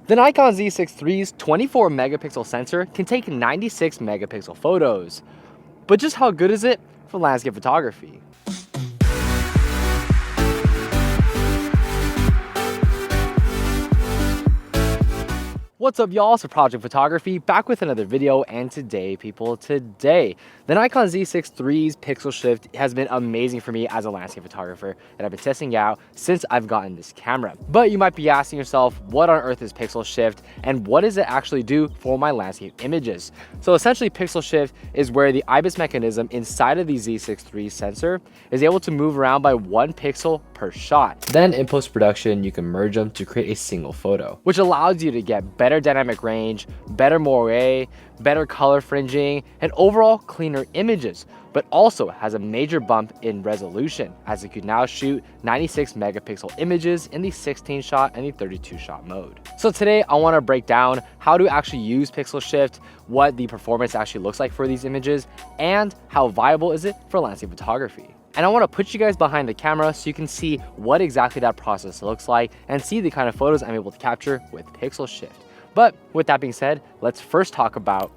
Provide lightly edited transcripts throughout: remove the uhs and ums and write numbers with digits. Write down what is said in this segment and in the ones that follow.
The Nikon Z6 III's 24 megapixel sensor can take 96 megapixel photos. But just how good is it for landscape photography? What's up, y'all? So Project Photography back with another video, and today the Nikon Z6 III's pixel shift has been amazing for me as a landscape photographer that I've been testing out since I've gotten this camera. But you might be asking yourself, what on earth is pixel shift and what does it actually do for my landscape images? So essentially, pixel shift is where the IBIS mechanism inside of the Z6 III sensor is able to move around by 1 pixel per shot. Then in post-production, you can merge them to create a single photo, which allows you to get better dynamic range, better moire, better color fringing, and overall cleaner images, but also has a major bump in resolution as it could now shoot 96 megapixel images in the 16 shot and the 32 shot mode. So today I want to break down how to actually use pixel shift, what the performance actually looks like for these images, and how viable is it for landscape photography. And I want to put you guys behind the camera so you can see what exactly that process looks like and see the kind of photos I'm able to capture with pixel shift. But with that being said, let's first talk about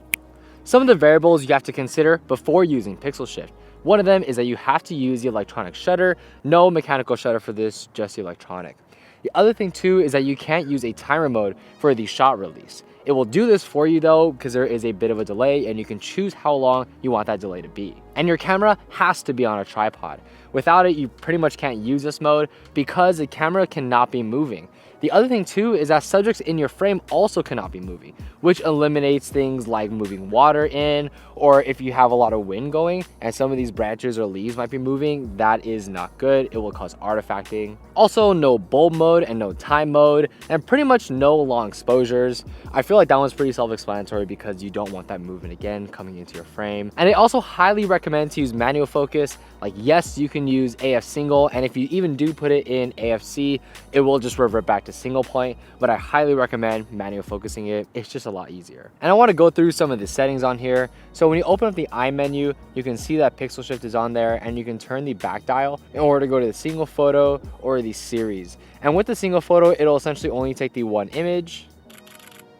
some of the variables you have to consider before using pixel shift. One of them is that you have to use the electronic shutter. No mechanical shutter for this, just the electronic. The other thing too is that you can't use a timer mode for the shot release. It will do this for you though, because there is a bit of a delay and you can choose how long you want that delay to be. And your camera has to be on a tripod. Without it, you pretty much can't use this mode because the camera cannot be moving. The other thing too is that subjects in your frame also cannot be moving, which eliminates things like moving water in, or if you have a lot of wind going and some of these branches or leaves might be moving, that is not good. It will cause artifacting. Also, no bulb mode and no time mode, and pretty much no long exposures. I feel like that one's pretty self-explanatory because you don't want that movement again coming into your frame. And I also highly recommend to use manual focus. Like, yes, you can use AF single, and if you even do put it in AFC, it will just revert back to single point, but I highly recommend manual focusing it. It's just a lot easier. And I want to go through some of the settings on here. So when you open up the I menu, you can see that pixel shift is on there, and you can turn the back dial in order to go to the single photo or the series. And with the single photo, it'll essentially only take the one image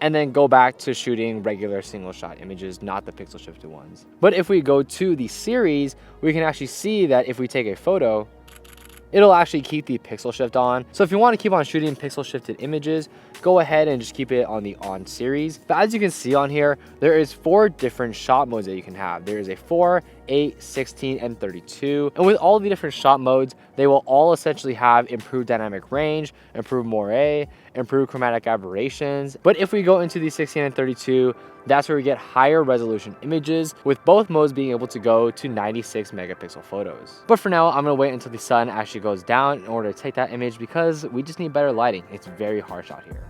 and then go back to shooting regular single shot images, not the pixel shifted ones. But if we go to the series, we can actually see that if we take a photo, it'll actually keep the pixel shift on. So if you want to keep on shooting pixel shifted images, go ahead and just keep it on the on series. But as you can see on here, there is 4 different shot modes that you can have. There is a 4, 8, 16, and 32. And with all the different shot modes, they will all essentially have improved dynamic range, improved moire, improved chromatic aberrations. But if we go into the 16 and 32, that's where we get higher resolution images, with both modes being able to go to 96 megapixel photos. But for now, I'm gonna wait until the sun actually goes down in order to take that image because we just need better lighting. It's very harsh out here.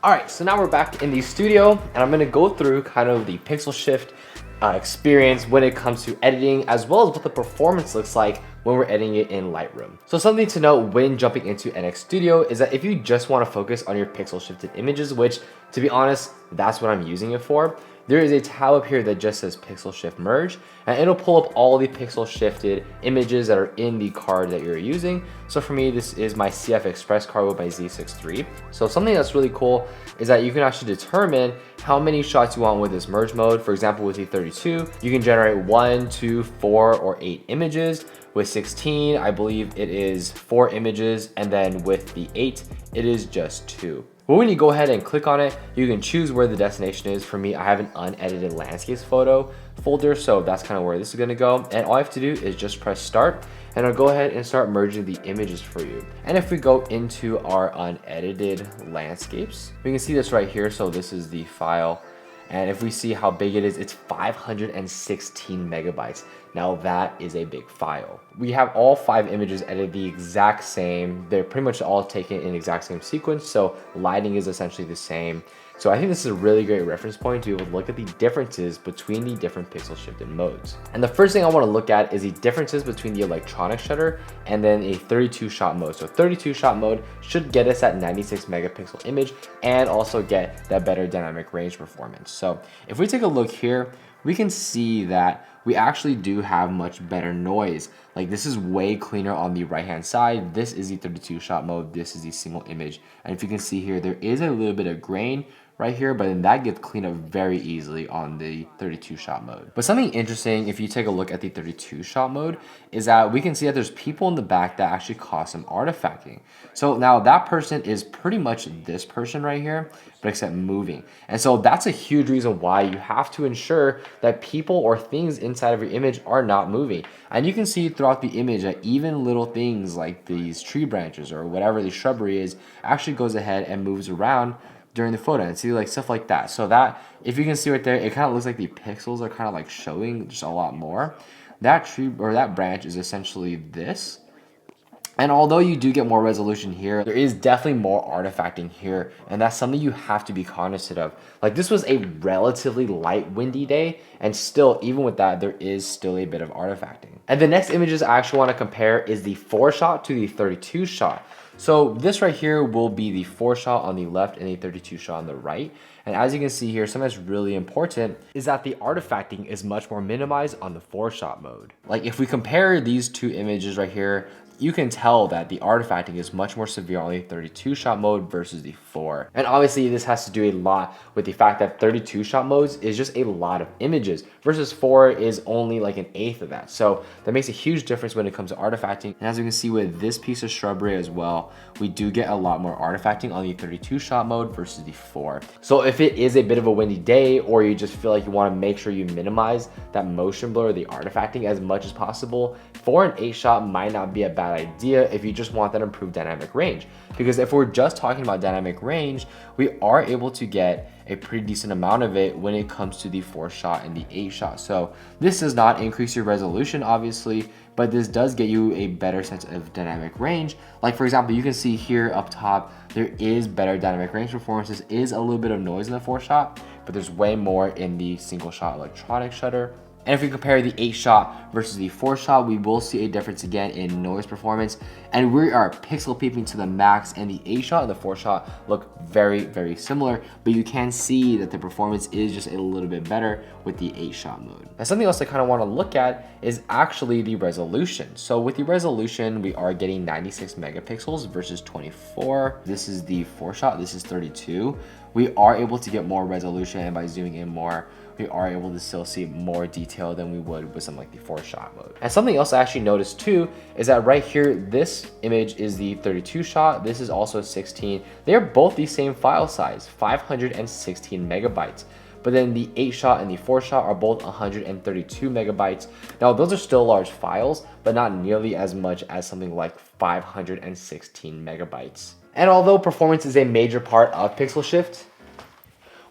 Alright, so now we're back in the studio, and I'm going to go through kind of the pixel shift experience when it comes to editing, as well as what the performance looks like when we're editing it in Lightroom. So something to note when jumping into NX Studio is that if you just want to focus on your pixel shifted images, which to be honest, that's what I'm using it for, there is a tab up here that just says pixel shift merge, and it'll pull up all the pixel shifted images that are in the card that you're using. So for me, this is my CF Express card with my Z6 III. So something that's really cool is that you can actually determine how many shots you want with this merge mode. For example, with the 32, you can generate 1, 2, 4, or 8 images. With 16, I believe it is 4 images, and then with the 8, it is just 2. But when you go ahead and click on it, you can choose where the destination is. For me, I have an unedited landscapes photo folder, so that's kind of where this is gonna go. And all I have to do is just press start, and I'll go ahead and start merging the images for you. And if we go into our unedited landscapes, we can see this right here. So this is the file. And if we see how big it is, it's 516 megabytes. Now that is a big file. We have all 5 images edited the exact same. They're pretty much all taken in the exact same sequence, so lighting is essentially the same. So I think this is a really great reference point to be able to look at the differences between the different pixel shifted modes. And the first thing I want to look at is the differences between the electronic shutter and then a 32 shot mode. So 32 shot mode should get us that 96 megapixel image and also get that better dynamic range performance. So if we take a look here, we can see that we actually do have much better noise. Like this is way cleaner on the right hand side. This is the 32 shot mode. This is the single image. And if you can see here, there is a little bit of grain right here, but then that gets cleaned up very easily on the 32 shot mode. But something interesting, if you take a look at the 32 shot mode, is that we can see that there's people in the back that actually cause some artifacting. So now that person is pretty much this person right here, but except moving. And so that's a huge reason why you have to ensure that people or things inside of your image are not moving. And you can see throughout the image that even little things like these tree branches or whatever the shrubbery is actually goes ahead and moves around during the photo, and see like stuff like that. So that, if you can see right there, it kind of looks like the pixels are kind of like showing just a lot more. That tree or that branch is essentially this. And although you do get more resolution here, there is definitely more artifacting here, and that's something you have to be cognizant of. Like this was a relatively light windy day, and still, even with that, there is still a bit of artifacting. And the next images I actually want to compare is the 4 shot to the 32 shot. So this right here will be the 4 shot on the left and the 32 shot on the right. And as you can see here, something that's really important is that the artifacting is much more minimized on the 4 shot mode. Like if we compare these two images right here, you can tell that the artifacting is much more severe on the 32 shot mode versus the 4. And obviously this has to do a lot with the fact that 32 shot modes is just a lot of images versus 4 is only like an eighth of that. So that makes a huge difference when it comes to artifacting. And as you can see with this piece of shrubbery as well, we do get a lot more artifacting on the 32 shot mode versus the 4. So if it is a bit of a windy day, or you just feel like you want to make sure you minimize that motion blur, the artifacting as much as possible, 4 and 8 shot might not be a bad idea if you just want that improved dynamic range. Because if we're just talking about dynamic range, we are able to get a pretty decent amount of it when it comes to the 4 shot and the 8 shot. So this does not increase your resolution, obviously, but this does get you a better sense of dynamic range. Like for example, you can see here up top, there is better dynamic range performance. There is a little bit of noise in the 4 shot, but there's way more in the single shot electronic shutter. And if we compare the 8 shot versus the 4 shot, we will see a difference again in noise performance. And we are pixel peeping to the max, and the 8 shot and the 4 shot look very, very similar, but you can see that the performance is just a little bit better with the 8 shot mode. Now something else I kind of want to look at is actually the resolution. So with the resolution, we are getting 96 megapixels versus 24. This is the 4 shot, this is 32. We are able to get more resolution, and by zooming in more, we are able to still see more detail than we would with something like the 4 shot mode. And something else I actually noticed too is that right here, this image is the 32 shot. This is also 16. They are both the same file size, 516 megabytes. But then the 8 shot and the 4 shot are both 132 megabytes. Now those are still large files, but not nearly as much as something like 516 megabytes. And although performance is a major part of pixel shift,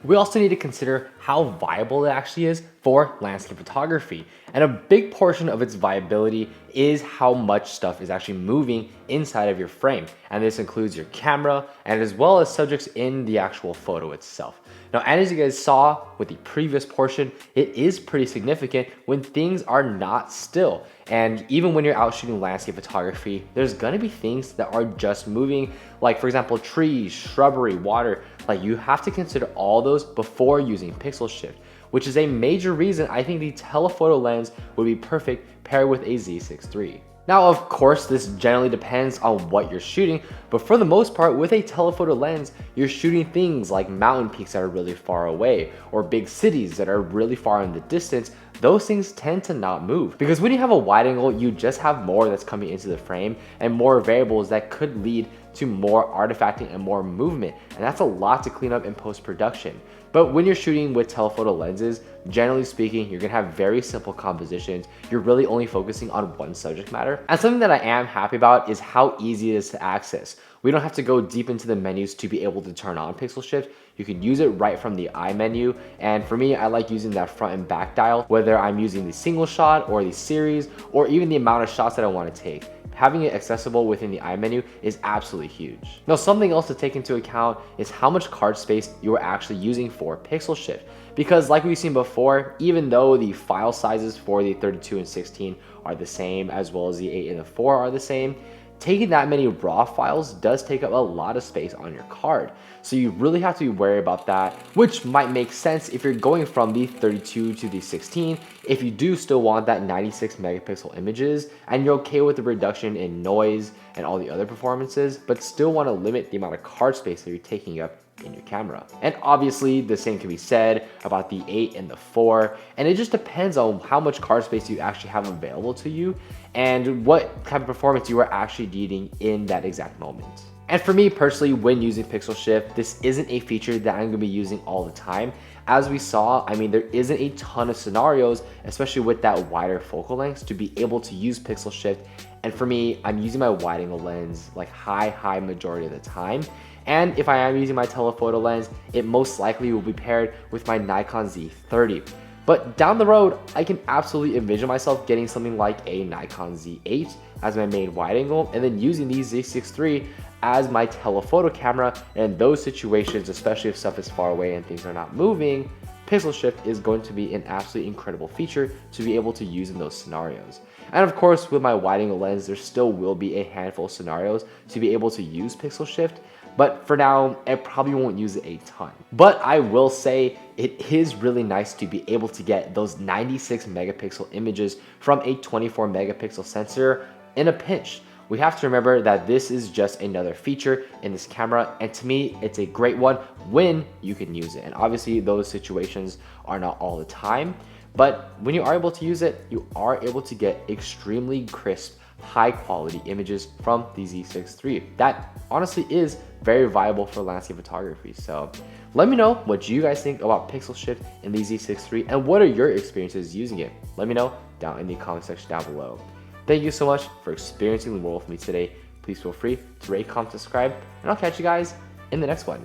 we also need to consider how viable it actually is for landscape photography. And a big portion of its viability is how much stuff is actually moving inside of your frame. And this includes your camera and as well as subjects in the actual photo itself. Now, as you guys saw with the previous portion, it is pretty significant when things are not still. And even when you're out shooting landscape photography, there's gonna be things that are just moving, like for example, trees, shrubbery, water. Like you have to consider all those before using pixel shift, which is a major reason I think the telephoto lens would be perfect paired with a Z6 III. Now, of course, this generally depends on what you're shooting, but for the most part, with a telephoto lens, you're shooting things like mountain peaks that are really far away, or big cities that are really far in the distance. Those things tend to not move, because when you have a wide angle, you just have more that's coming into the frame and more variables that could lead to more artifacting and more movement, and that's a lot to clean up in post-production. But when you're shooting with telephoto lenses, generally speaking, you're gonna have very simple compositions. You're really only focusing on one subject matter. And something that I am happy about is how easy it is to access. We don't have to go deep into the menus to be able to turn on pixel shift. You can use it right from the eye menu. And for me, I like using that front and back dial, whether I'm using the single shot or the series, or even the amount of shots that I want to take. Having it accessible within the eye menu is absolutely huge. Now, something else to take into account is how much card space you are actually using for pixel shift. Because like we've seen before, even though the file sizes for the 32 and 16 are the same, as well as the 8 and the 4 are the same, taking that many raw files does take up a lot of space on your card. So you really have to be wary about that, which might make sense if you're going from the 32 to the 16, if you do still want that 96 megapixel images and you're okay with the reduction in noise and all the other performances, but still want to limit the amount of card space that you're taking up in your camera. And obviously the same can be said about the 8 and the 4, and it just depends on how much card space you actually have available to you and what type of performance you are actually needing in that exact moment. And for me personally, when using pixel shift, this isn't a feature that I'm going to be using all the time. As we saw, I mean, there isn't a ton of scenarios, especially with that wider focal length, to be able to use pixel shift. And for me, I'm using my wide angle lens like high majority of the time. And if I am using my telephoto lens, it most likely will be paired with my Nikon Z30. But down the road, I can absolutely envision myself getting something like a Nikon Z8 as my main wide angle, and then using the Z6 III as my telephoto camera. And in those situations, especially if stuff is far away and things are not moving, pixel shift is going to be an absolutely incredible feature to be able to use in those scenarios. And of course, with my wide angle lens, there still will be a handful of scenarios to be able to use pixel shift. But for now, I probably won't use it a ton. But I will say it is really nice to be able to get those 96 megapixel images from a 24 megapixel sensor in a pinch. We have to remember that this is just another feature in this camera, and to me, it's a great one when you can use it. And obviously those situations are not all the time, but when you are able to use it, you are able to get extremely crisp, high quality images from the Z6 III. That honestly is very viable for landscape photography. So let me know what you guys think about pixel shift in the Z6 III and what are your experiences using it. Let me know down in the comment section down below. Thank you so much for experiencing the world with me today. Please feel free to rate, comment, subscribe, and I'll catch you guys in the next one.